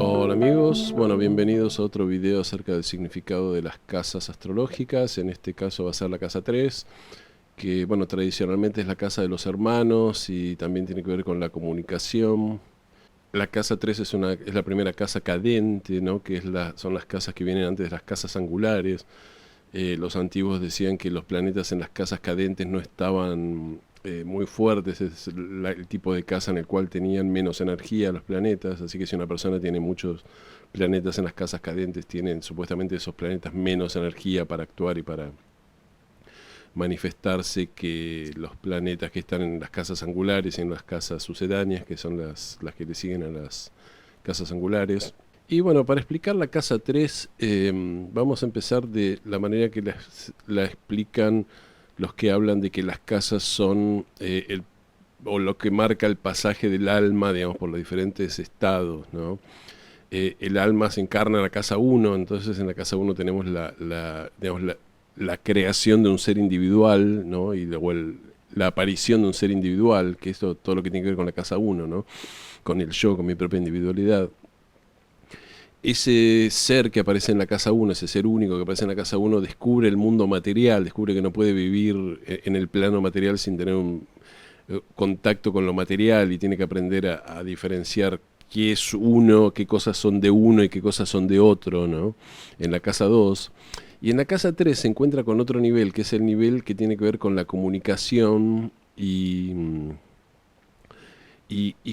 Hola amigos, bueno, bienvenidos a otro video acerca del significado de las casas astrológicas. En este caso va a ser la casa 3, que bueno, tradicionalmente es la casa de los hermanos y también tiene que ver con la comunicación. La casa 3 es la primera casa cadente, ¿no? Que son las casas que vienen antes de las casas angulares. Los antiguos decían que los planetas en las casas cadentes no estaban muy fuertes, es el tipo de casa en el cual tenían menos energía los planetas, así que si una persona tiene muchos planetas en las casas cadentes, tienen supuestamente esos planetas menos energía para actuar y para manifestarse que los planetas que están en las casas angulares y en las casas sucedáneas, que son las que le siguen a las casas angulares. Y bueno, para explicar la casa 3, vamos a empezar de la manera que la explican los que hablan de que las casas son o lo que marca el pasaje del alma, digamos, por los diferentes estados, ¿no? El alma se encarna en la casa 1, entonces en la casa 1 tenemos la creación de un ser individual, ¿no? Y luego la aparición de un ser individual, que es todo lo que tiene que ver con la casa 1, ¿no? Con el yo, con mi propia individualidad. Ese ser que aparece en la casa 1, ese ser único que aparece en la casa 1, descubre el mundo material, descubre que no puede vivir en el plano material sin tener un contacto con lo material y tiene que aprender a diferenciar qué es uno, qué cosas son de uno y qué cosas son de otro, ¿no? En la casa 2. Y en la casa 3 se encuentra con otro nivel, que es el nivel que tiene que ver con la comunicación y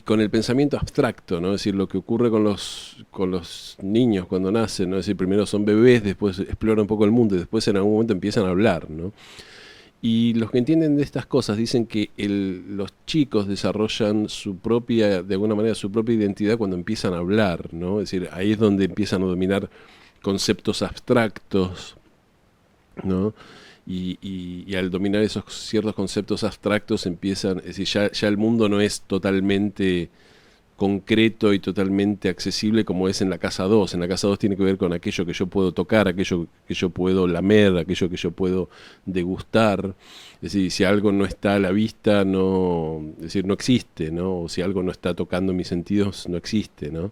con el pensamiento abstracto, ¿no? Es decir, lo que ocurre con los niños cuando nacen, ¿no? Es decir, primero son bebés, después exploran un poco el mundo y después en algún momento empiezan a hablar, ¿no? Y los que entienden de estas cosas dicen que los chicos desarrollan de alguna manera, su propia identidad cuando empiezan a hablar, ¿no? Es decir, ahí es donde empiezan a dominar conceptos abstractos, ¿no? Y al dominar esos ciertos conceptos abstractos empiezan, es decir, ya el mundo no es totalmente concreto y totalmente accesible como es en la casa 2. En la casa 2 tiene que ver con aquello que yo puedo tocar, aquello que yo puedo lamer, aquello que yo puedo degustar. Es decir, si algo no está a la vista, es decir, no existe, ¿no? O si algo no está tocando mis sentidos, no existe, ¿no?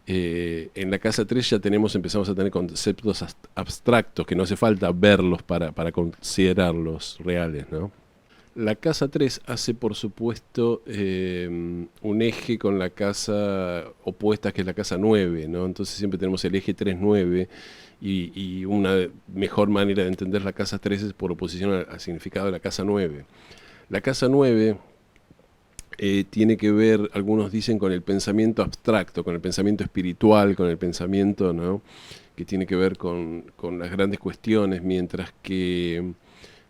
En la casa 3 empezamos a tener conceptos abstractos que no hace falta verlos para considerarlos reales, ¿no? La casa 3 hace, por supuesto, un eje con la casa opuesta, que es la casa 9, ¿no? Entonces siempre tenemos el eje 3-9 y una mejor manera de entender la casa 3 es por oposición al significado de la casa 9. La casa 9 tiene que ver, algunos dicen, con el pensamiento abstracto, con el pensamiento espiritual, con el pensamiento, ¿no? Que tiene que ver con las grandes cuestiones, mientras que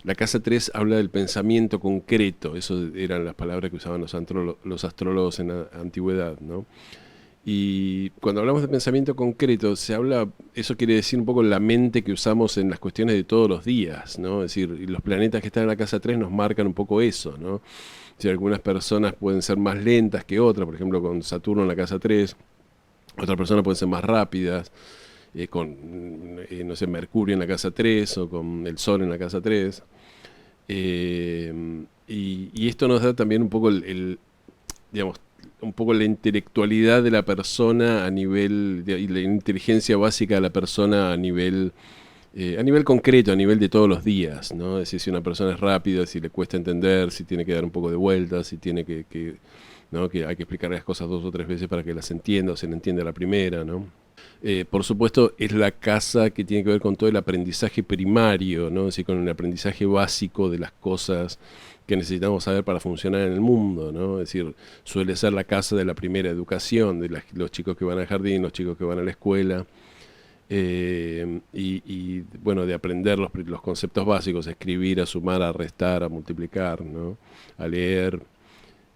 la casa 3 habla del pensamiento concreto. Eso eran las palabras que usaban los astrólogos en la antigüedad, ¿no? Y cuando hablamos de pensamiento concreto, eso quiere decir un poco la mente que usamos en las cuestiones de todos los días, ¿no? Es decir, los planetas que están en la casa 3 nos marcan un poco eso, ¿no? Si algunas personas pueden ser más lentas que otras, por ejemplo con Saturno en la casa 3, otras personas pueden ser más rápidas, no sé, Mercurio en la casa 3 o con el Sol en la casa 3. Y esto nos da también un poco digamos, un poco la intelectualidad de la persona y la inteligencia básica de la persona a nivel concreto, a nivel de todos los días, ¿no? Es decir, si una persona es rápida, si le cuesta entender, si tiene que dar un poco de vueltas, si tiene ¿no? Que hay que explicarle las cosas 2 o 3 veces para que las entienda o se le entiende a la primera, ¿no? Por supuesto, es la casa que tiene que ver con todo el aprendizaje primario, ¿no? Es decir, con el aprendizaje básico de las cosas que necesitamos saber para funcionar en el mundo, ¿no? Es decir, suele ser la casa de la primera educación, de los chicos que van al jardín, los chicos que van a la escuela, bueno, de aprender los conceptos básicos, a escribir, a sumar, a restar, a multiplicar, ¿no? A leer.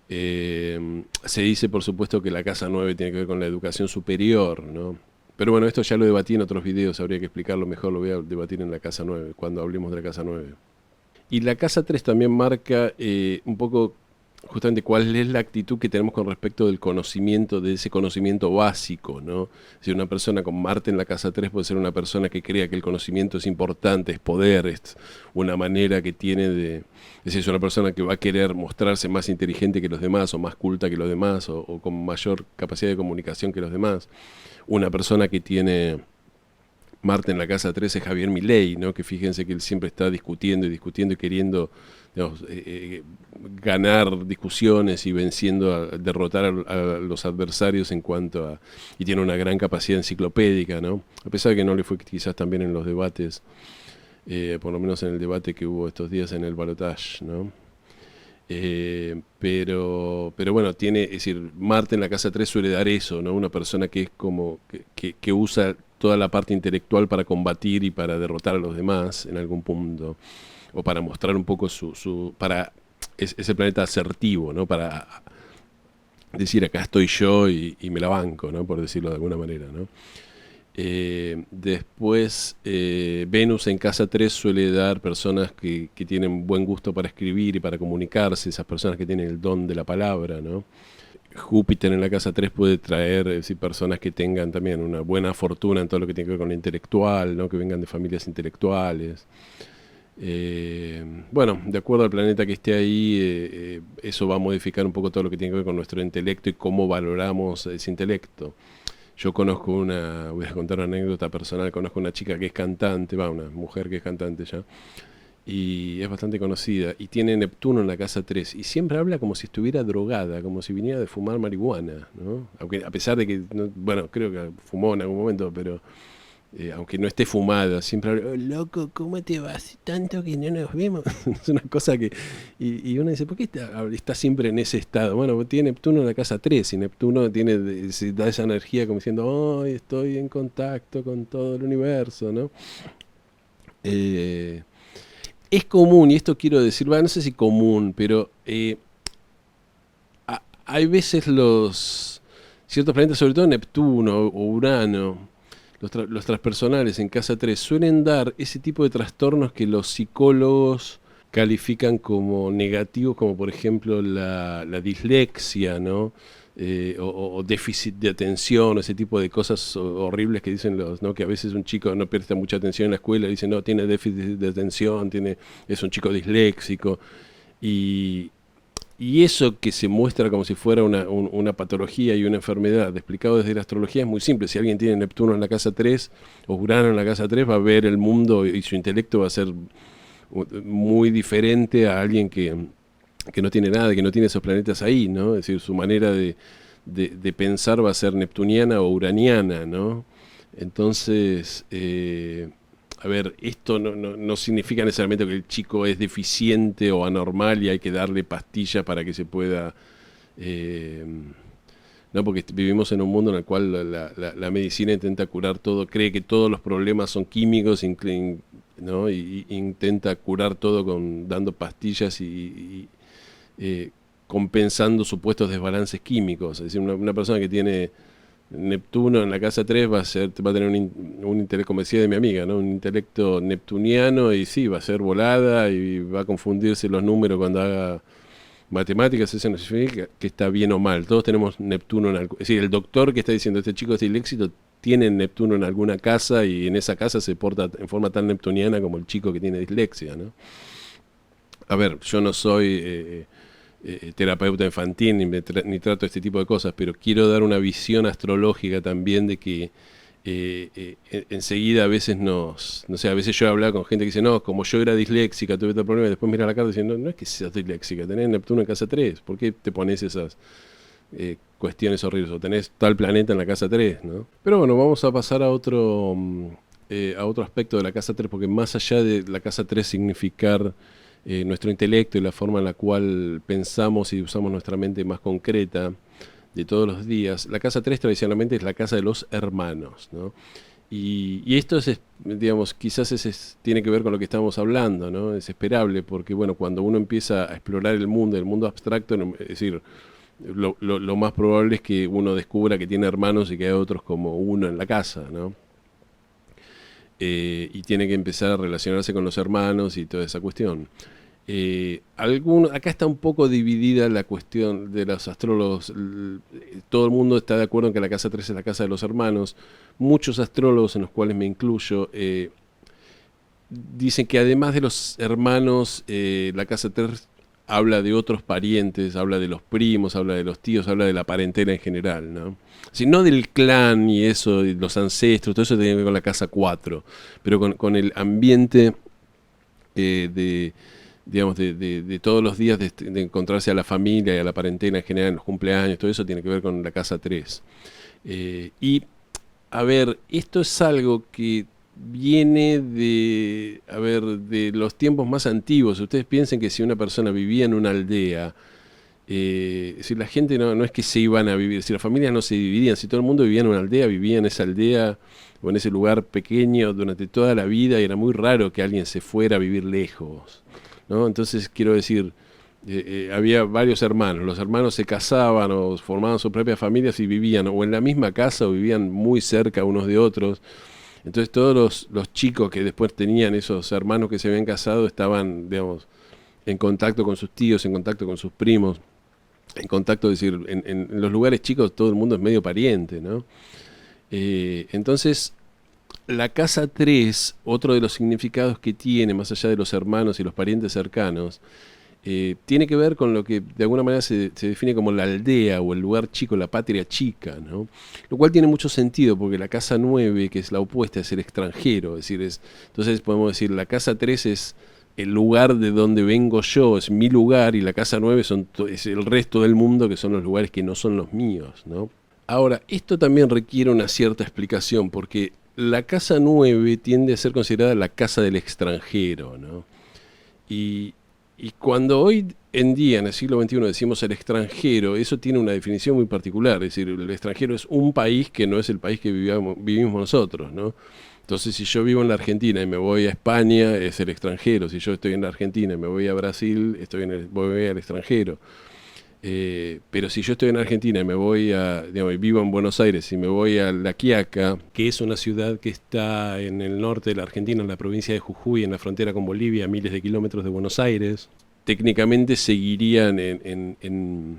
Se dice, por supuesto, que la casa 9 tiene que ver con la educación superior, ¿no? Pero bueno, esto ya lo debatí en otros videos, habría que explicarlo mejor, lo voy a debatir en la casa 9, cuando hablemos de la casa 9. Y la casa 3 también marca un poco justamente cuál es la actitud que tenemos con respecto del conocimiento, de ese conocimiento básico, ¿no? Es decir, una persona con Marte en la casa 3 puede ser una persona que crea que el conocimiento es importante, es poder, es una manera que tiene de... Es decir, es una persona que va a querer mostrarse más inteligente que los demás, o más culta que los demás, o con mayor capacidad de comunicación que los demás. Una persona que tiene Marte en la casa 3 es Javier Milei, ¿no? Que fíjense que él siempre está discutiendo y discutiendo y queriendo, digamos, ganar discusiones y venciendo, derrotar a los adversarios en cuanto a... Y tiene una gran capacidad enciclopédica, ¿no? A pesar de que no le fue quizás también en los debates, por lo menos en el debate que hubo estos días en el balotaje, ¿no? Pero bueno, tiene, es decir, Marte en la casa 3 suele dar eso, ¿no? Una persona que es como, que usa toda la parte intelectual para combatir y para derrotar a los demás en algún punto, o para mostrar un poco es el planeta asertivo, ¿no? Para decir acá estoy yo y me la banco, ¿no? Por decirlo de alguna manera, ¿no? Después, Venus en casa 3 suele dar personas que tienen buen gusto para escribir y para comunicarse, esas personas que tienen el don de la palabra, ¿no? Júpiter en la casa 3 puede traer, es decir, personas que tengan también una buena fortuna en todo lo que tiene que ver con lo intelectual, ¿no? Que vengan de familias intelectuales. Bueno, de acuerdo al planeta que esté ahí, eso va a modificar un poco todo lo que tiene que ver con nuestro intelecto y cómo valoramos ese intelecto. Yo voy a contar una anécdota personal, conozco una chica que es cantante, una mujer que es cantante ya, y es bastante conocida, y tiene Neptuno en la casa 3, y siempre habla como si estuviera drogada, como si viniera de fumar marihuana, ¿no? Aunque, a pesar de que, bueno, creo que fumó en algún momento, pero aunque no esté fumada, siempre habla, oh, loco, ¿cómo te va? Hace tanto que no nos vemos. Es una cosa que... Y uno dice, ¿por qué está siempre en ese estado? Bueno, tiene Neptuno en la casa 3, y Neptuno da esa energía como diciendo, oh, estoy en contacto con todo el universo, ¿no? Es común, y esto quiero decir, no sé si común, pero hay veces ciertos planetas, sobre todo Neptuno o Urano, los transpersonales en casa 3 suelen dar ese tipo de trastornos que los psicólogos califican como negativos, como por ejemplo la dislexia, ¿no? O déficit de atención, ese tipo de cosas horribles que dicen ¿no? Que a veces un chico no presta mucha atención en la escuela y dice, no, tiene déficit de atención, es un chico disléxico. Y, y eso que se muestra como si fuera una patología y una enfermedad, explicado desde la astrología, es muy simple. Si alguien tiene Neptuno en la casa 3 o Urano en la casa 3, va a ver el mundo y su intelecto va a ser muy diferente a alguien que no tiene nada, que no tiene esos planetas ahí, ¿no? Es decir, su manera de pensar va a ser neptuniana o uraniana, ¿no? Entonces, a ver, esto no significa necesariamente que el chico es deficiente o anormal y hay que darle pastillas para que se pueda... no, porque vivimos en un mundo en el cual la medicina intenta curar todo, cree que todos los problemas son químicos, ¿no? Y intenta curar todo dando pastillas y compensando supuestos desbalances químicos. Es decir, una persona que tiene Neptuno en la casa 3 va a tener un intelecto, como decía de mi amiga, ¿no? Un intelecto neptuniano, y sí, va a ser volada y va a confundirse los números cuando haga matemáticas. Eso no significa que está bien o mal. Todos tenemos Neptuno es decir, el doctor que está diciendo este chico es disléxico tiene Neptuno en alguna casa, y en esa casa se porta en forma tan neptuniana como el chico que tiene dislexia, ¿no? A ver, yo no soy terapeuta infantil ni trato este tipo de cosas, pero quiero dar una visión astrológica también de que enseguida a veces no sé, a veces yo he hablado con gente que dice, no, como yo era disléxica, tuve este problema, y después mira la carta y dice, no es que seas disléxica, tenés Neptuno en casa 3, ¿por qué te pones esas cuestiones horribles? O tenés tal planeta en la casa 3, ¿no? Pero bueno, vamos a pasar a otro aspecto de la casa 3, porque más allá de la casa 3 significar nuestro intelecto y la forma en la cual pensamos y usamos nuestra mente más concreta de todos los días, la casa 3 tradicionalmente es la casa de los hermanos, ¿no? Y esto digamos, quizás tiene que ver con lo que estamos hablando, ¿no? Es esperable, porque bueno, cuando uno empieza a explorar el mundo abstracto, es decir, lo más probable es que uno descubra que tiene hermanos y que hay otros como uno en la casa, ¿no? Y tiene que empezar a relacionarse con los hermanos y toda esa cuestión. Acá está un poco dividida la cuestión de los astrólogos. Todo el mundo está de acuerdo en que la casa 3 es la casa de los hermanos. Muchos astrólogos, en los cuales me incluyo, dicen que además de los hermanos, la casa 3 habla de otros parientes, habla de los primos, habla de los tíos, habla de la parentela en general, ¿no? Si no del clan y eso, y los ancestros, todo eso tiene que ver con la casa 4, pero con el ambiente de, digamos, de todos los días, de encontrarse a la familia y a la parentela en general, en los cumpleaños, todo eso tiene que ver con la casa 3. Y, a ver, esto es algo que viene de los tiempos más antiguos. Ustedes piensen que si una persona vivía en una aldea, si la gente no es que se iban a vivir, si las familias no se dividían, si todo el mundo vivía en una aldea, vivía en esa aldea o en ese lugar pequeño durante toda la vida, y era muy raro que alguien se fuera a vivir lejos, ¿no? Entonces, quiero decir, había varios hermanos, los hermanos se casaban o formaban sus propias familias y vivían o en la misma casa o vivían muy cerca unos de otros. Entonces todos los chicos que después tenían esos hermanos que se habían casado estaban, digamos, en contacto con sus tíos, en contacto con sus primos, en contacto, es decir, en los lugares chicos todo el mundo es medio pariente, ¿no? Entonces, la casa 3, otro de los significados que tiene, más allá de los hermanos y los parientes cercanos, tiene que ver con lo que de alguna manera se define como la aldea o el lugar chico, la patria chica, ¿no? Lo cual tiene mucho sentido porque la casa 9, que es la opuesta, es el extranjero, es decir, entonces podemos decir, la casa 3 es el lugar de donde vengo yo, es mi lugar, y la casa 9 es el resto del mundo, que son los lugares que no son los míos, ¿no? Ahora, esto también requiere una cierta explicación, porque la casa 9 tiende a ser considerada la casa del extranjero, ¿no? Y, y cuando hoy en día, en el siglo XXI, decimos el extranjero, eso tiene una definición muy particular. Es decir, el extranjero es un país que no es el país que vivimos nosotros, ¿no? Entonces, si yo vivo en la Argentina y me voy a España, es el extranjero. Si yo estoy en la Argentina y me voy a Brasil, voy al extranjero. Pero si yo estoy en Argentina y me voy digamos, vivo en Buenos Aires y me voy a La Quiaca, que es una ciudad que está en el norte de la Argentina, en la provincia de Jujuy, en la frontera con Bolivia, a miles de kilómetros de Buenos Aires, técnicamente seguirían en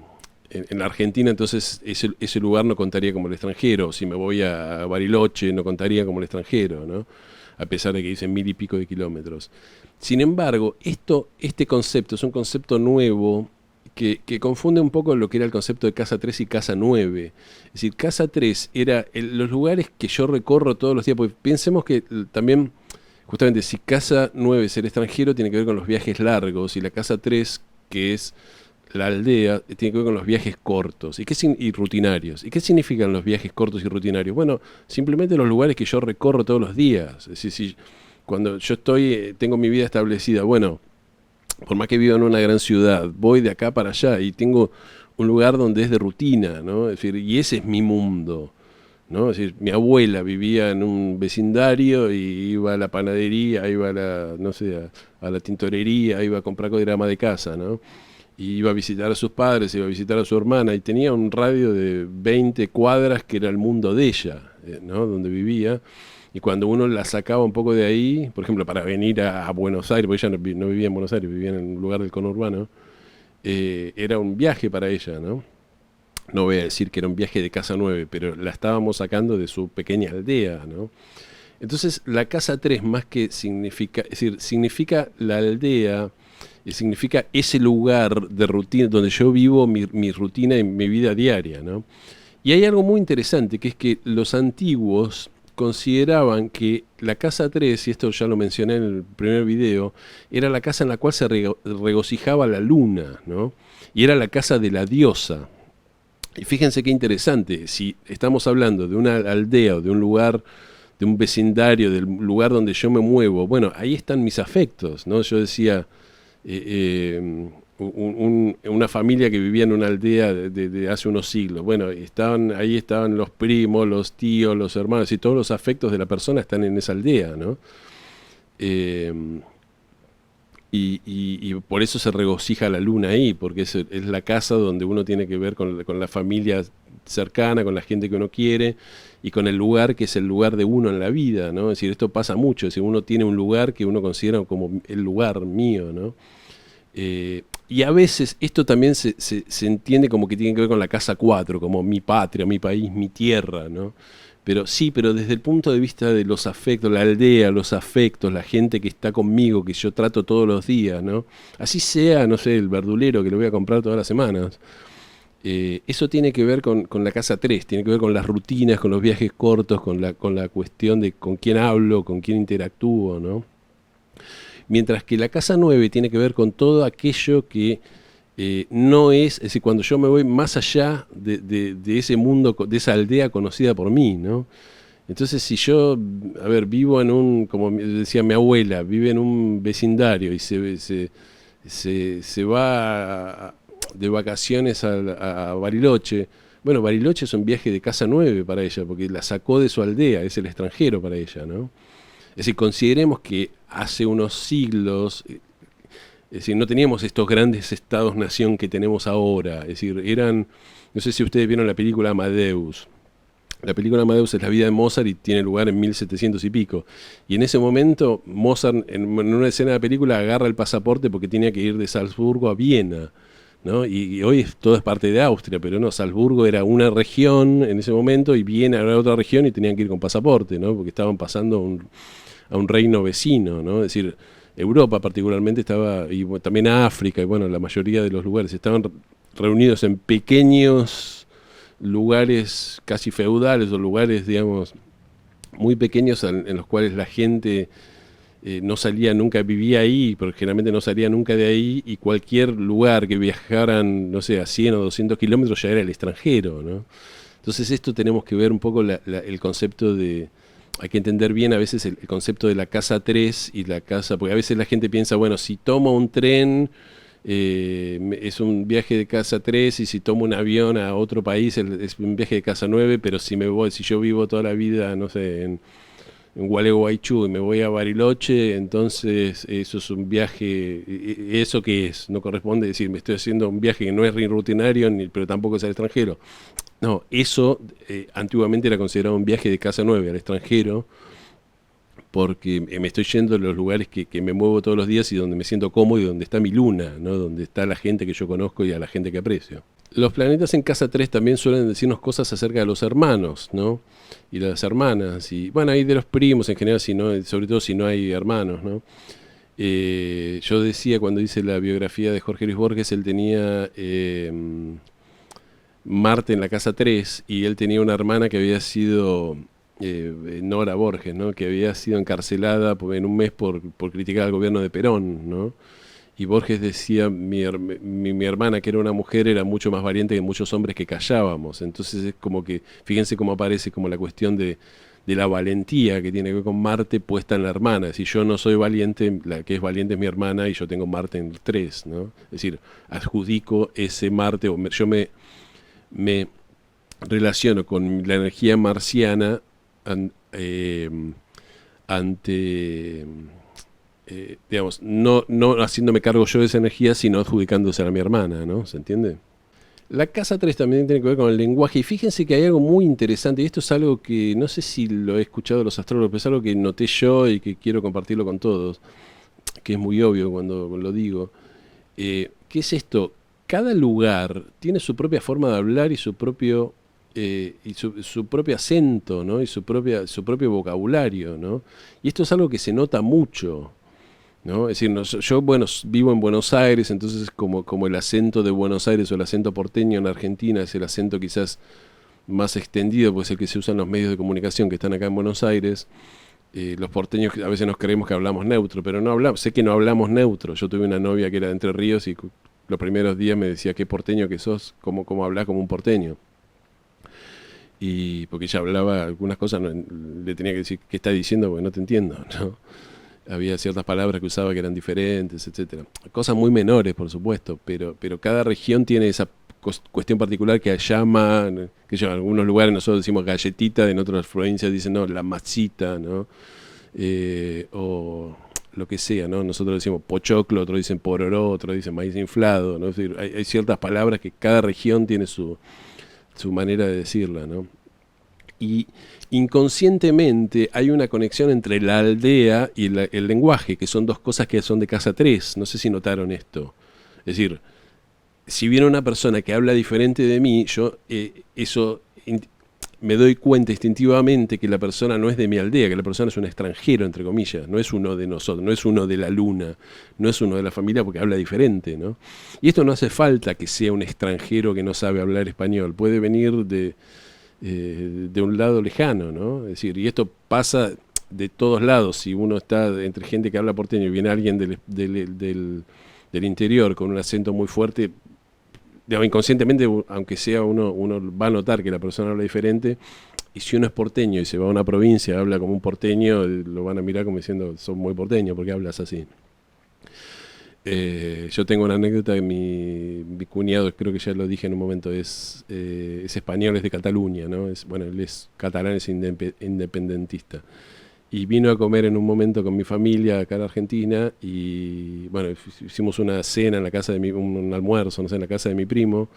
la Argentina, entonces ese lugar no contaría como el extranjero. Si me voy a Bariloche, no contaría como el extranjero, ¿no? A pesar de que dicen 1000 y pico de kilómetros. Sin embargo, este concepto es un concepto nuevo que confunde un poco lo que era el concepto de casa 3 y casa 9. Es decir, casa 3 era los lugares que yo recorro todos los días, porque pensemos que también, justamente, si casa 9 es el extranjero, tiene que ver con los viajes largos, y la casa 3, que es la aldea, tiene que ver con los viajes cortos y rutinarios. ¿Y qué significan los viajes cortos y rutinarios? Bueno, simplemente los lugares que yo recorro todos los días. Es decir, cuando yo tengo mi vida establecida, bueno, por más que viva en una gran ciudad, voy de acá para allá y tengo un lugar donde es de rutina, ¿no? Es decir, y ese es mi mundo, ¿no? Es decir, mi abuela vivía en un vecindario y iba a la panadería, iba no sé, a la tintorería, iba a comprar cosas de casa, ¿no? Y iba a visitar a sus padres, iba a visitar a su hermana, y tenía un radio de 20 cuadras que era el mundo de ella, ¿no? Donde vivía. Y cuando uno la sacaba un poco de ahí, por ejemplo, para venir a Buenos Aires, porque ella no vivía en Buenos Aires, vivía en un lugar del conurbano, era un viaje para ella, ¿no? No voy a decir que era un viaje de casa 9, pero la estábamos sacando de su pequeña aldea, ¿no? Entonces, la casa 3 más que significa, es decir, significa la aldea, significa ese lugar de rutina donde yo vivo mi rutina y mi vida diaria, ¿no? Y hay algo muy interesante, que es que los antiguos consideraban que la casa 3, y esto ya lo mencioné en el primer video, era la casa en la cual se regocijaba la luna, ¿no? Y era la casa de la diosa. Y fíjense qué interesante, si estamos hablando de una aldea o de un lugar, de un vecindario, del lugar donde yo me muevo, bueno, ahí están mis afectos, ¿no? Yo decía, una familia que vivía en una aldea de hace unos siglos. Bueno, ahí estaban los primos, los tíos, los hermanos, y todos los afectos de la persona están en esa aldea, ¿no? Y por eso se regocija la luna ahí, porque es la casa donde uno tiene que ver con la familia cercana, con la gente que uno quiere, y con el lugar que es el lugar de uno en la vida, ¿no? Es decir, esto pasa mucho, es decir, uno tiene un lugar que uno considera como el lugar mío, ¿no? Y a veces esto también se entiende como que tiene que ver con la casa 4, como mi patria, mi país, mi tierra, ¿no? Pero sí, pero desde el punto de vista de los afectos, la aldea, los afectos, la gente que está conmigo, que yo trato todos los días, ¿no? Así sea, no sé, el verdulero que lo voy a comprar todas las semanas. Eso tiene que ver con la casa 3, tiene que ver con las rutinas, con los viajes cortos, con la cuestión de con quién hablo, con quién interactúo, ¿no? Mientras que la casa 9 tiene que ver con todo aquello que no es decir, cuando yo me voy más allá de ese mundo, de esa aldea conocida por mí, ¿no? Entonces, si yo, a ver, vivo en un, como decía mi abuela, vive en un vecindario y se va de vacaciones a Bariloche. Bueno, Bariloche es un viaje de casa 9 para ella, porque la sacó de su aldea, es el extranjero para ella, ¿no? Es decir, consideremos que hace unos siglos, es decir, no teníamos estos grandes estados-nación que tenemos ahora. Es decir, no sé si ustedes vieron la película Amadeus. La película Amadeus es la vida de Mozart y tiene lugar en 1700 y pico. Y en ese momento, Mozart, en una escena de la película, agarra el pasaporte porque tenía que ir de Salzburgo a Viena, ¿no? Y hoy todo es parte de Austria, pero no, Salzburgo era una región en ese momento y Viena era otra región y tenían que ir con pasaporte, ¿no? Porque estaban pasando a un reino vecino, ¿no? Es decir, Europa particularmente estaba, y también África, y bueno, la mayoría de los lugares estaban reunidos en pequeños lugares casi feudales o lugares, digamos, muy pequeños en los cuales la gente no salía nunca, vivía ahí, pero generalmente no salía nunca de ahí, y cualquier lugar que viajaran, no sé, a 100 o 200 kilómetros ya era el extranjero, ¿no? Entonces esto tenemos que ver un poco el concepto de, hay que entender bien a veces el concepto de la casa 3 y la casa, porque a veces la gente piensa, bueno, si tomo un tren, es un viaje de casa 3 y si tomo un avión a otro país es un viaje de casa 9, pero si yo vivo toda la vida, no sé, en Gualeguaychú y me voy a Bariloche, entonces eso es un viaje, ¿eso qué es? No corresponde decir, me estoy haciendo un viaje que no es rutinario, pero tampoco es al extranjero. No, eso antiguamente era considerado un viaje de casa 9 al extranjero, porque me estoy yendo a los lugares que me muevo todos los días y donde me siento cómodo y donde está mi luna, ¿no? Donde está la gente que yo conozco y a la gente que aprecio. Los planetas en casa 3 también suelen decirnos cosas acerca de los hermanos, ¿no? Y de las hermanas, y bueno, y de los primos en general, sobre todo si no hay hermanos, ¿no? Yo decía cuando hice la biografía de Jorge Luis Borges, él tenía Marte en la casa 3 y él tenía una hermana que había sido Nora Borges, ¿no? Que había sido encarcelada en un mes por criticar al gobierno de Perón, ¿no? Y Borges decía, mi hermana, que era una mujer, era mucho más valiente que muchos hombres que callábamos. Entonces es como que, fíjense cómo aparece como la cuestión de la valentía que tiene que ver con Marte puesta en la hermana. Si yo no soy valiente, la que es valiente es mi hermana y yo tengo Marte en el 3, ¿no? Es decir, adjudico ese Marte, yo me relaciono con la energía marciana ante, digamos, no haciéndome cargo yo de esa energía, sino adjudicándose a mi hermana, ¿no? ¿Se entiende? La casa 3 también tiene que ver con el lenguaje, y fíjense que hay algo muy interesante, y esto es algo que no sé si lo he escuchado de los astrólogos, pero es algo que noté yo y que quiero compartirlo con todos, que es muy obvio cuando lo digo. ¿Qué es esto? Cada lugar tiene su propia forma de hablar y su propio acento, ¿no? Y su propio vocabulario, ¿no? Y esto es algo que se nota mucho, ¿no? Es decir, yo, bueno, vivo en Buenos Aires, entonces como el acento de Buenos Aires o el acento porteño en Argentina es el acento quizás más extendido, pues el que se usa en los medios de comunicación que están acá en Buenos Aires. Los porteños a veces nos creemos que hablamos neutro, pero no hablamos, sé que no hablamos neutro. Yo tuve una novia que era de Entre Ríos y los primeros días me decía, qué porteño que sos, cómo hablás como un porteño. Y porque ella hablaba algunas cosas, le tenía que decir, ¿qué está diciendo? Porque no te entiendo, ¿no? Había ciertas palabras que usaba que eran diferentes, etcétera. Cosas muy menores, por supuesto, pero cada región tiene esa cuestión particular que llaman, en algunos lugares nosotros decimos galletita, en otras provincias dicen, no, la masita, ¿no? O lo que sea, ¿no? Nosotros decimos pochoclo, otros dicen pororó, otros dicen maíz inflado, ¿no? Es decir, hay ciertas palabras que cada región tiene su manera de decirla, ¿no? Y inconscientemente hay una conexión entre la aldea y el lenguaje, que son dos cosas que son de casa 3. No sé si notaron esto. decir, si viene una persona que habla diferente de mí, yo me doy cuenta instintivamente que la persona no es de mi aldea, que la persona es un extranjero, entre comillas, no es uno de nosotros, no es uno de la luna, no es uno de la familia porque habla diferente, ¿no? Y esto no hace falta que sea un extranjero que no sabe hablar español, puede venir de un lado lejano, ¿no? Es decir, y esto pasa de todos lados. Si uno está entre gente que habla porteño y viene alguien del interior con un acento muy fuerte, digamos, inconscientemente, aunque sea uno va a notar que la persona habla diferente, y si uno es porteño y se va a una provincia, habla como un porteño, lo van a mirar como diciendo, sos muy porteño, porque hablas así. Yo tengo una anécdota de mi cuñado, creo que ya lo dije en un momento, es español, es de Cataluña, ¿no? Bueno, él es catalán, es independentista. Y vino a comer en un momento con mi familia acá en Argentina y bueno, hicimos una cena en la casa de un almuerzo, no sé, en la casa de mi primo,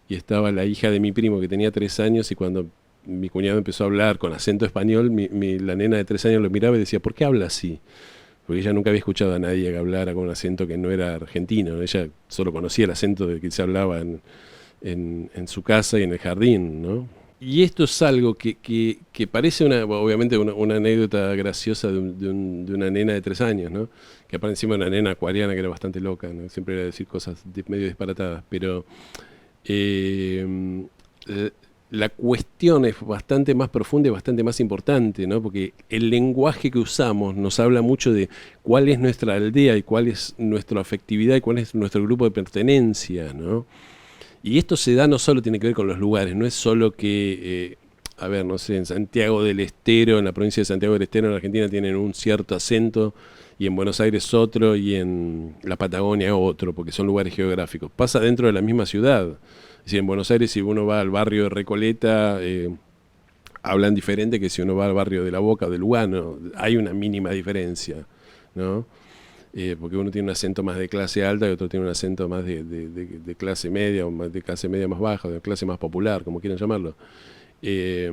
y estaba la hija de mi primo que tenía 3 años y cuando mi cuñado empezó a hablar con acento español, la nena de 3 años lo miraba y decía, ¿por qué habla así? Porque ella nunca había escuchado a nadie que hablara con un acento que no era argentino, ¿no? Ella solo conocía el acento de que se hablaba en su casa y en el jardín, ¿no? Y esto es algo que parece obviamente una anécdota graciosa de una nena de 3 años, ¿no? Que aparece encima de una nena acuariana que era bastante loca, ¿no? Siempre era decir cosas medio disparatadas, pero eh, la cuestión es bastante más profunda y bastante más importante, ¿no? Porque el lenguaje que usamos nos habla mucho de cuál es nuestra aldea y cuál es nuestra afectividad y cuál es nuestro grupo de pertenencia, ¿no? Y esto se da, no solo tiene que ver con los lugares, no es solo que, a ver, no sé, en Santiago del Estero, en la provincia de Santiago del Estero, en Argentina, tienen un cierto acento, y en Buenos Aires otro, y en la Patagonia otro, porque son lugares geográficos. Pasa dentro de la misma ciudad. Es decir, en Buenos Aires, si uno va al barrio de Recoleta, hablan diferente que si uno va al barrio de La Boca o de Lugano. Hay una mínima diferencia, ¿no? Porque uno tiene un acento más de clase alta y otro tiene un acento más de clase media o más de clase media más baja, de clase más popular, como quieran llamarlo. Eh,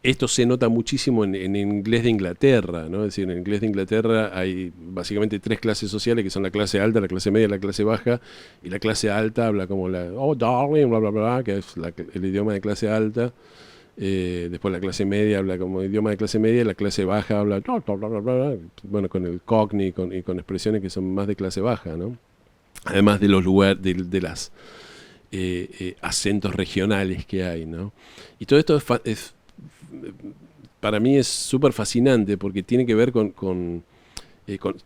Esto se nota muchísimo en inglés de Inglaterra, ¿no? Es decir, en inglés de Inglaterra hay básicamente 3 clases sociales que son la clase alta, la clase media y la clase baja, y la clase alta habla como oh darling, bla bla bla, que es el idioma de clase alta. Después la clase media habla como idioma de clase media y la clase baja habla bueno, con el cockney y con expresiones que son más de clase baja, ¿no? Además de los lugares, de las acentos regionales que hay, ¿no? Y todo esto para mí es súper fascinante porque tiene que ver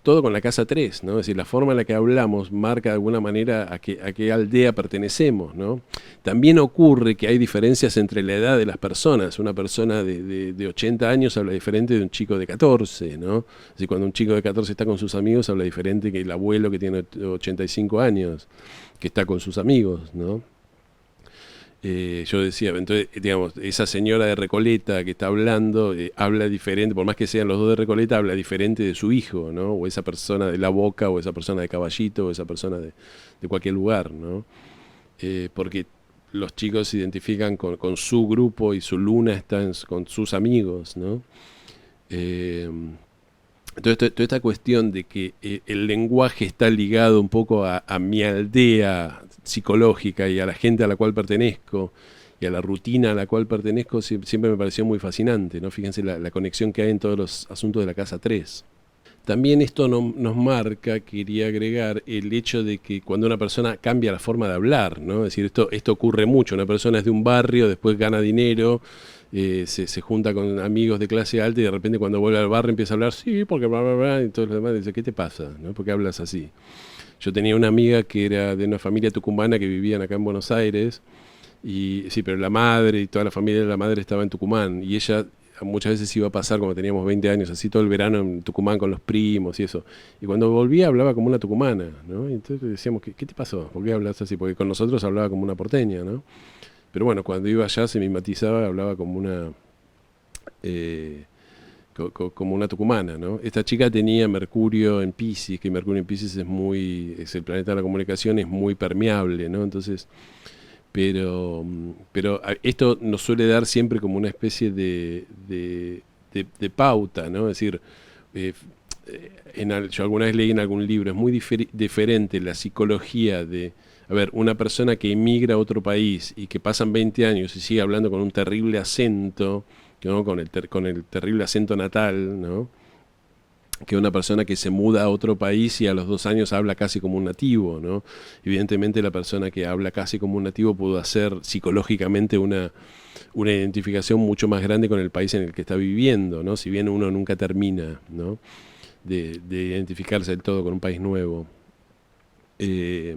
todo con la casa 3, ¿no? Es decir, la forma en la que hablamos marca de alguna manera a qué aldea pertenecemos, ¿no? También ocurre que hay diferencias entre la edad de las personas. Una persona de 80 años habla diferente de un chico de 14, ¿no? Es decir, cuando un chico de 14 está con sus amigos, habla diferente que el abuelo que tiene 85 años, que está con sus amigos, ¿no? Yo decía, entonces, digamos, esa señora de Recoleta que está hablando, habla diferente, por más que sean los dos de Recoleta, habla diferente de su hijo, ¿no? O esa persona de La Boca, o esa persona de Caballito, o esa persona de cualquier lugar, ¿no? Porque los chicos se identifican con su grupo y su luna está con sus amigos, ¿no? Eh, entonces, toda esta cuestión de que el lenguaje está ligado un poco a mi aldea psicológica y a la gente a la cual pertenezco y a la rutina a la cual pertenezco, siempre me pareció muy fascinante, ¿no? Fíjense la conexión que hay en todos los asuntos de la casa 3. También esto nos marca, quería agregar, el hecho de que cuando una persona cambia la forma de hablar, ¿no? Es decir, esto ocurre mucho. Una persona es de un barrio, después gana dinero, se junta con amigos de clase alta y de repente cuando vuelve al barrio empieza a hablar, sí, porque bla, bla, bla, y todos los demás dicen, ¿qué te pasa? ¿No? ¿Por qué hablas así? Yo tenía una amiga que era de una familia tucumana que vivían acá en Buenos Aires, y sí, pero la madre y toda la familia de la madre estaba en Tucumán, y ella muchas veces iba a pasar cuando teníamos 20 años, así todo el verano en Tucumán con los primos y eso. Y cuando volvía hablaba como una tucumana, ¿no? Y entonces decíamos, ¿qué te pasó? ¿Por qué hablas así? Porque con nosotros hablaba como una porteña, ¿no? Pero bueno, cuando iba allá se mimetizaba, hablaba como una... como una tucumana, ¿no? Esta chica tenía Mercurio en Piscis, que Mercurio en Piscis es el planeta de la comunicación, es muy permeable, ¿no? Entonces, pero esto nos suele dar siempre como una especie de pauta, ¿no? Es decir, yo alguna vez leí en algún libro, es muy diferente la psicología de, a ver, una persona que emigra a otro país y que pasan 20 años y sigue hablando con un terrible acento, ¿no? Con el terrible acento natal, ¿no? Que una persona que se muda a otro país y a los 2 años habla casi como un nativo, ¿no? Evidentemente la persona que habla casi como un nativo pudo hacer psicológicamente una identificación mucho más grande con el país en el que está viviendo, ¿no? Si bien uno nunca termina, ¿no? de identificarse del todo con un país nuevo. Eh,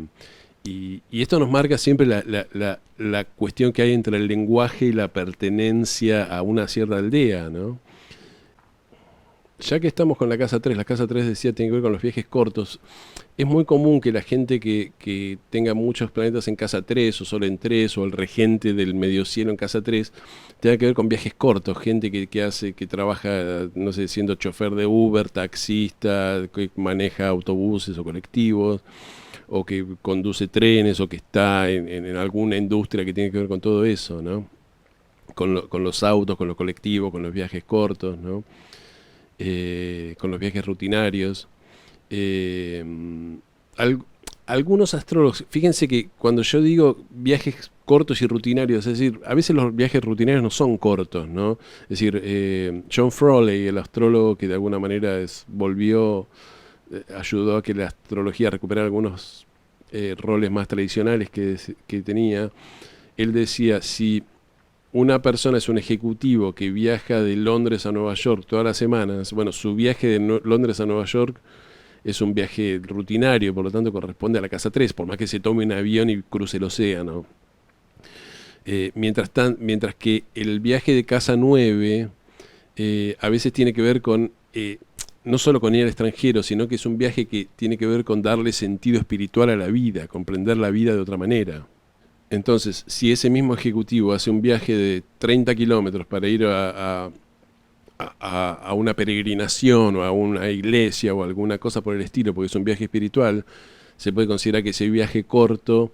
y esto nos marca siempre la cuestión que hay entre el lenguaje y la pertenencia a una cierta aldea, ¿no? Ya que estamos con la casa 3 decía tiene que ver con los viajes cortos. Es muy común que la gente que tenga muchos planetas en casa 3 o solo en 3 o el regente del medio cielo en casa 3 tenga que ver con viajes cortos, gente que trabaja, no sé, siendo chofer de Uber, taxista, que maneja autobuses o colectivos, o que conduce trenes, o que está en alguna industria que tiene que ver con todo eso, ¿no? Con los autos, con los colectivos, con los viajes cortos, ¿no? Con los viajes rutinarios. Eh, al- Algunos astrólogos, fíjense que cuando yo digo viajes cortos y rutinarios, es decir, a veces los viajes rutinarios no son cortos, ¿no? Es decir, John Frawley, el astrólogo que de alguna manera volvió, ayudó a que la astrología recuperara algunos roles más tradicionales que tenía, él decía, si una persona es un ejecutivo que viaja de Londres a Nueva York todas las semanas, bueno, su viaje de Londres a Nueva York es un viaje rutinario, por lo tanto corresponde a la casa 3 por más que se tome un avión y cruce el océano. Mientras que el viaje de casa 9 a veces tiene que ver con, no solo con ir al extranjero, sino que es un viaje que tiene que ver con darle sentido espiritual a la vida, comprender la vida de otra manera. Entonces, si ese mismo ejecutivo hace un viaje de 30 kilómetros para ir a una peregrinación o a una iglesia o alguna cosa por el estilo, porque es un viaje espiritual, se puede considerar que ese viaje corto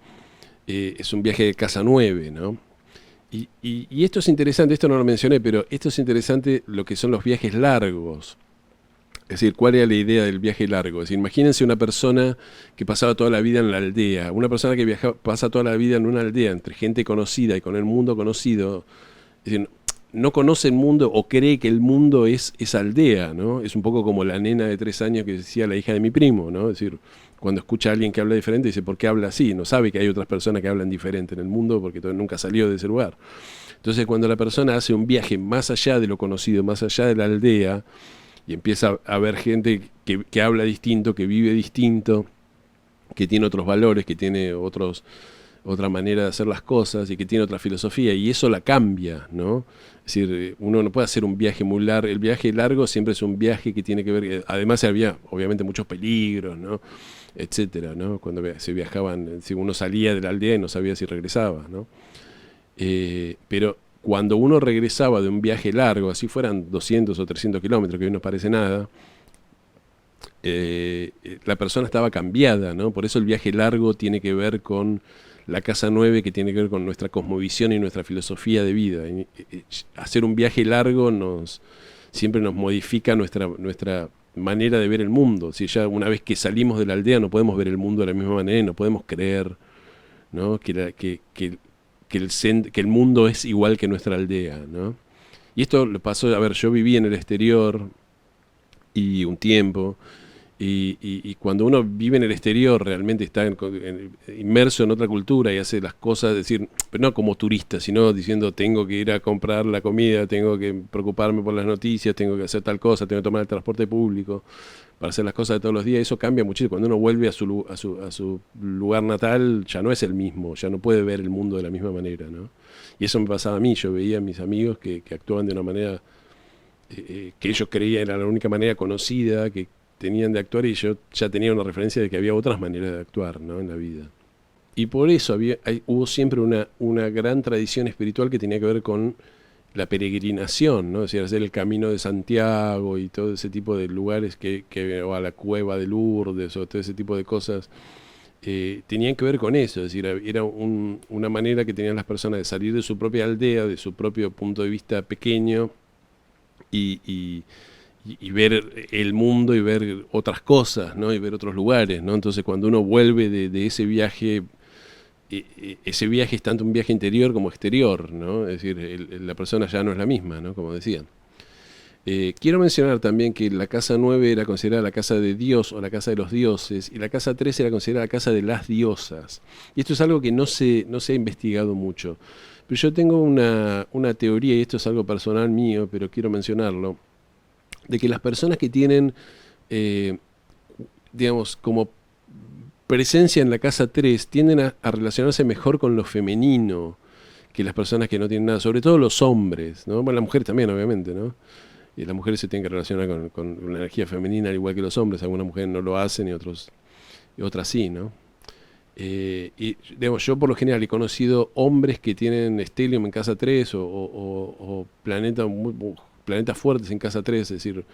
es un viaje de casa 9, ¿no? Y esto es interesante, esto no lo mencioné, pero esto es interesante lo que son los viajes largos. Es decir, ¿cuál era la idea del viaje largo? Es decir, imagínense una persona que pasaba toda la vida en la aldea, una persona que pasa toda la vida en una aldea, entre gente conocida y con el mundo conocido. Es decir, no conoce el mundo o cree que el mundo es esa aldea, ¿no? Es un poco como la nena de 3 años que decía la hija de mi primo, ¿no? Es decir, cuando escucha a alguien que habla diferente, dice, ¿por qué habla así? No sabe que hay otras personas que hablan diferente en el mundo porque nunca salió de ese lugar. Entonces, cuando la persona hace un viaje más allá de lo conocido, más allá de la aldea, y empieza a ver gente que habla distinto, que vive distinto, que tiene otros valores, que tiene otra manera de hacer las cosas y que tiene otra filosofía, y eso la cambia, ¿no? Es decir, uno no puede hacer un viaje muy largo, el viaje largo siempre es un viaje que tiene que ver, además había obviamente muchos peligros, ¿no? Etcétera, ¿no? Cuando se viajaban, si uno salía de la aldea y no sabía si regresaba, ¿no? Pero cuando uno regresaba de un viaje largo, así fueran 200 o 300 kilómetros, que hoy no parece nada, la persona estaba cambiada, ¿no? Por eso el viaje largo tiene que ver con la casa 9, que tiene que ver con nuestra cosmovisión y nuestra filosofía de vida. Hacer un viaje largo siempre nos modifica nuestra manera de ver el mundo. Si ya una vez que salimos de la aldea no podemos ver el mundo de la misma manera y no podemos creer, ¿no? Que el mundo es igual que nuestra aldea, ¿no? Y esto lo pasó, a ver, yo viví en el exterior y un tiempo, y cuando uno vive en el exterior realmente está inmerso en otra cultura y hace las cosas, decir, pero no como turista, sino diciendo tengo que ir a comprar la comida, tengo que preocuparme por las noticias, tengo que hacer tal cosa, tengo que tomar el transporte público para hacer las cosas de todos los días. Eso cambia muchísimo. Cuando uno vuelve a su lugar natal, ya no es el mismo, ya no puede ver el mundo de la misma manera, ¿no? Y eso me pasaba a mí, yo veía a mis amigos que actuaban de una manera que ellos creían era la única manera conocida que tenían de actuar, y yo ya tenía una referencia de que había otras maneras de actuar, ¿no? En la vida. Y por eso hubo siempre una gran tradición espiritual que tenía que ver con la peregrinación, ¿no? Es decir, hacer el camino de Santiago y todo ese tipo de lugares o a la cueva de Lourdes o todo ese tipo de cosas, tenían que ver con eso. Es decir, era una manera que tenían las personas de salir de su propia aldea, de su propio punto de vista pequeño, y, y, y ver el mundo y ver otras cosas, ¿no? Y ver otros lugares, ¿no? Entonces cuando uno vuelve de ese viaje, ese viaje es tanto un viaje interior como exterior, ¿no? Es decir, la persona ya no es la misma, ¿no? Como decían. Quiero mencionar también que la casa 9 era considerada la casa de Dios o la casa de los dioses, y la casa 3 era considerada la casa de las diosas. Y esto es algo que no se ha investigado mucho. Pero yo tengo una teoría, y esto es algo personal mío, pero quiero mencionarlo, de que las personas que tienen, eh, digamos, como presencia en la casa 3 tienden a relacionarse mejor con lo femenino que las personas que no tienen nada, sobre todo los hombres, ¿no? Bueno, las mujeres también, obviamente, ¿no? Y las mujeres se tienen que relacionar con la energía femenina al igual que los hombres. Algunas mujeres no lo hacen y otras sí, ¿no? Y digamos, yo por lo general he conocido hombres que tienen Stellium en casa 3 o planetas fuertes en casa 3, es decir,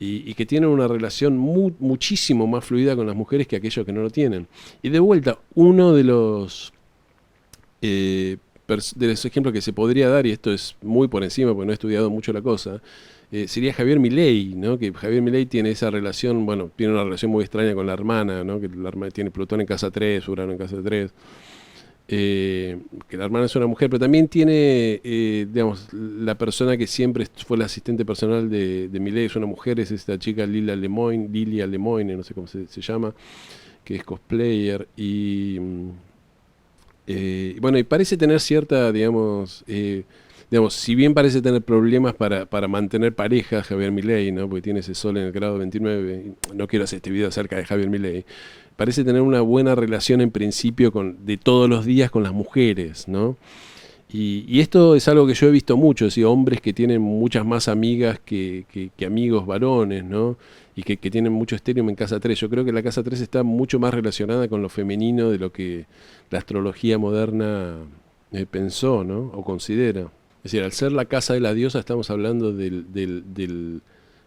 y que tienen una relación muchísimo más fluida con las mujeres que aquellos que no lo tienen. Y de vuelta, uno eh, de los ejemplos que se podría dar, y esto es muy por encima porque no he estudiado mucho la cosa, sería Javier Milei, ¿no? Que Javier Milei tiene esa relación, bueno, tiene una relación muy extraña con la hermana, ¿no? Que la hermana tiene Plutón en casa 3, Urano en casa 3, que la hermana es una mujer, pero también tiene, digamos, la persona que siempre fue la asistente personal de Milei, es una mujer, es esta chica Lilia Lemoine, no sé cómo se llama, que es cosplayer, bueno, y parece tener cierta, digamos, si bien parece tener problemas para mantener pareja Javier Milei, ¿no? Porque tiene ese sol en el grado 29, no quiero hacer este video acerca de Javier Milei, parece tener una buena relación en principio de todos los días con las mujeres, ¿no? Y esto es algo que yo he visto mucho, ¿sí? Hombres que tienen muchas más amigas que amigos varones, ¿no? Y que tienen mucho estéreo en casa 3. Yo creo que la casa 3 está mucho más relacionada con lo femenino de lo que la astrología moderna pensó, ¿no? O considera. Es decir, al ser la casa de la diosa estamos hablando del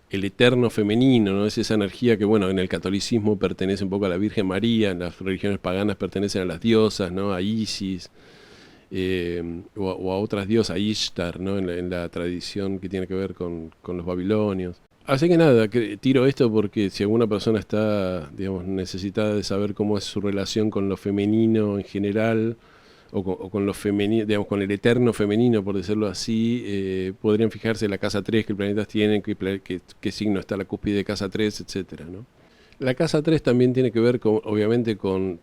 el eterno femenino, ¿no? Es esa energía que, bueno, en el catolicismo pertenece un poco a la Virgen María, en las religiones paganas pertenecen a las diosas, ¿no? A Isis, o a otras diosas, a Ishtar, ¿no? En la tradición que tiene que ver con los babilonios. Así que nada, tiro esto porque si alguna persona está, digamos, necesitada de saber cómo es su relación con lo femenino en general, o con lo femenino, digamos, con el eterno femenino, por decirlo así, podrían fijarse en la casa 3, qué planetas tienen, qué signo está la cúspide de casa 3, etcétera, ¿no? La casa 3 también tiene que ver, obviamente, con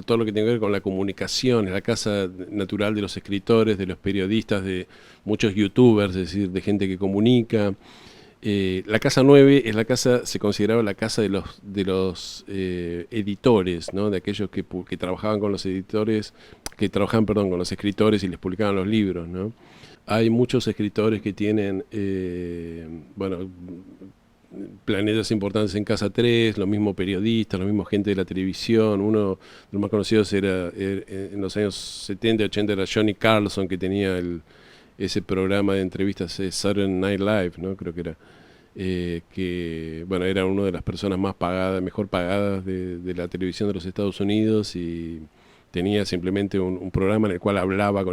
todo lo que tiene que ver con la comunicación, es la casa natural de los escritores, de los periodistas, de muchos youtubers, es decir, de gente que comunica. La casa 9 es la casa, se consideraba la casa de los editores, ¿no? De aquellos que trabajaban con los editores, que trabajaban, perdón, con los escritores y les publicaban los libros, ¿no? Hay muchos escritores que tienen, bueno, planetas importantes en casa 3, los mismos periodistas, los mismos gente de la televisión. Uno de los más conocidos era en los años 70, 80 era Johnny Carlson, que tenía ese programa de entrevistas, Saturday Night Live, ¿no? Creo que era. Que bueno, era una de las personas más pagadas, mejor pagadas de la televisión de los Estados Unidos, y tenía simplemente un programa en el cual hablaba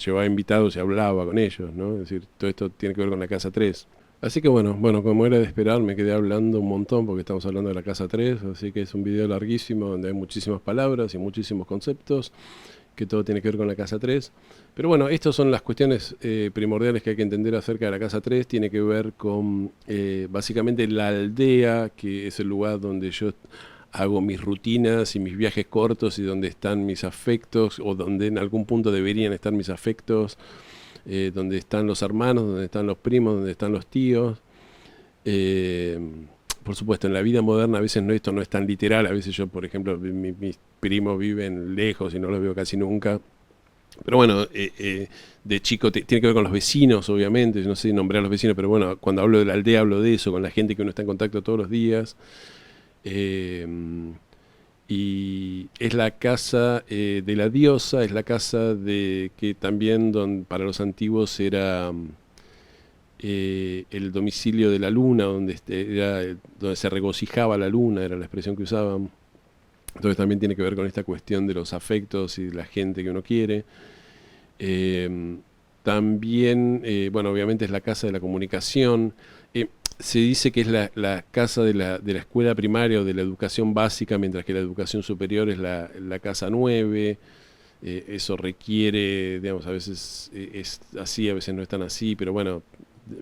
llevaba invitados y hablaba con ellos, ¿no? Es decir, todo esto tiene que ver con la casa 3. Así que bueno, como era de esperar, me quedé hablando un montón porque estamos hablando de la casa 3, así que es un video larguísimo donde hay muchísimas palabras y muchísimos conceptos, que todo tiene que ver con la casa 3. Pero bueno, estas son las cuestiones primordiales que hay que entender acerca de la casa 3. Tiene que ver con básicamente la aldea, que es el lugar donde yo hago mis rutinas y mis viajes cortos, y donde están mis afectos, o donde en algún punto deberían estar mis afectos, donde están los hermanos, donde están los primos, donde están los tíos. Por supuesto, en la vida moderna a veces esto no es tan literal. A veces yo, por ejemplo, mis primos viven lejos y no los veo casi nunca. Pero bueno, de chico tiene que ver con los vecinos, obviamente. Yo no sé nombrar a los vecinos, pero bueno, cuando hablo de la aldea hablo de eso, con la gente que uno está en contacto todos los días. Y es la casa de la diosa, es la casa que también para los antiguos era el domicilio de la luna, donde se regocijaba la luna, era la expresión que usaban. Entonces también tiene que ver con esta cuestión de los afectos y de la gente que uno quiere. También, bueno, obviamente es la casa de la comunicación. se dice que es la casa de la escuela primaria o de la educación básica, mientras que la educación superior es la casa 9. Eso requiere, digamos, a veces es así, a veces no es tan así, pero bueno,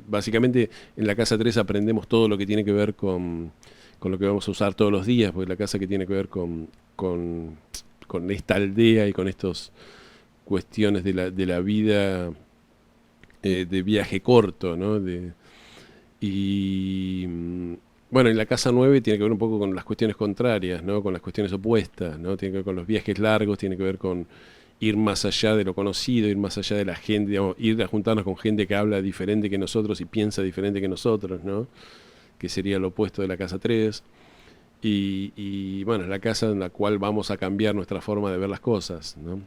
básicamente en la casa 3 aprendemos todo lo que tiene que ver con lo que vamos a usar todos los días, porque la casa que tiene que ver con esta aldea y con estas cuestiones de la vida de viaje corto, ¿no? Y bueno, en la casa 9 tiene que ver un poco con las cuestiones contrarias, ¿no? Con las cuestiones opuestas, ¿no? Tiene que ver con los viajes largos, tiene que ver con ir más allá de lo conocido, ir más allá de la gente, digamos, ir a juntarnos con gente que habla diferente que nosotros y piensa diferente que nosotros, ¿no? Que sería lo opuesto de la casa 3. Y bueno, es la casa en la cual vamos a cambiar nuestra forma de ver las cosas, ¿no?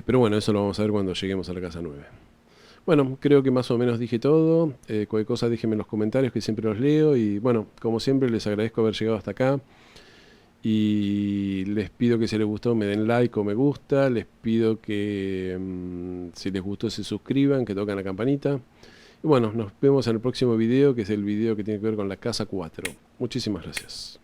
Pero bueno, eso lo vamos a ver cuando lleguemos a la casa 9. Bueno, creo que más o menos dije todo. Cualquier cosa déjenme en los comentarios que siempre los leo. Y bueno, como siempre les agradezco haber llegado hasta acá. Y les pido que si les gustó me den like o me gusta. Les pido que si les gustó se suscriban, que toquen la campanita. Y bueno, nos vemos en el próximo video, que es el video que tiene que ver con la casa 4. Muchísimas gracias.